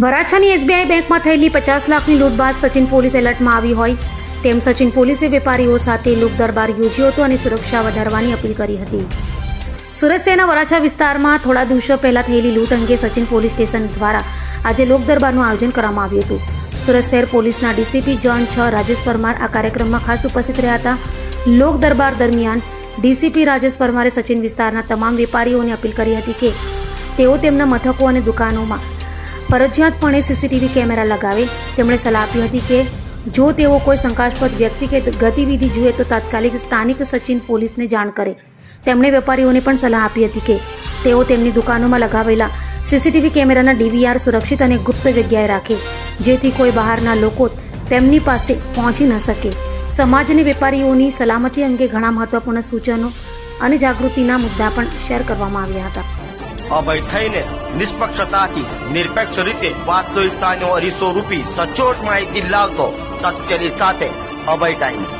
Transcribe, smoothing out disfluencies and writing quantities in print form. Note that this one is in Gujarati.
વરાછાની એસબીઆઈ બેંકમાં થયેલી 50 લાખની લૂંટ બાદ સચિન પોલીસ એલર્ટમાં આવી હોય તેમ સચિન પોલીસે વેપારીઓ સાથે લોક દરબાર યોજ્યો હતો અને સુરક્ષા વધારવાની અપીલ કરી હતી. સુરત શહેરના વરાછા વિસ્તારમાં થોડા દિવસો પહેલા થયેલી લૂંટ અંગે સચિન પોલીસ સ્ટેશન દ્વારા આજે લોક દરબારનું આયોજન કરવામાં આવ્યું હતું. સુરત શહેર પોલીસના ડીસીપી ઝોન 6 રાજેશ પરમાર આ કાર્યક્રમમાં ખાસ ઉપસ્થિત રહ્યા હતા. લોક દરબાર દરમિયાન ડીસીપી રાજેશ પરમારે સચિન વિસ્તારના તમામ વેપારીઓને અપીલ કરી હતી કે તેઓ તેમના મથકો અને દુકાનોમાં ફરજિયાતપણે સીસીટીવી કેમેરા લગાવે. તેમણે સલાહ આપી હતી કે જો તેઓ કોઈ શંકાસ્પદ વ્યક્તિ કે ગતિવિધિ જુએ તો તાત્કાલિક સ્થાનિક સચિન પોલીસને જાણ કરે. તેમણે વેપારીઓને પણ સલાહ આપી હતી કે તેઓ તેમની દુકાનોમાં લગાવેલા સીસીટીવી કેમેરાના ડીવીઆર સુરક્ષિત અને ગુપ્ત જગ્યાએ રાખે જેથી કોઈ બહારના લોકો તેમની પાસે પહોંચી ન શકે. સમાજ અને વેપારીઓની સલામતી અંગે ઘણા મહત્વપૂર્ણ સૂચનો અને જાગૃતિના મુદ્દા પણ શેર કરવામાં આવ્યા હતા. અભય થઈને નિષ્પક્ષતાથી નિરપેક્ષ રીતે વાસ્તવિકતાનો અરીસો રૂપી સચોટ માહિતી લાવતો સત્યની સાથે અભય ટાઈમ્સ.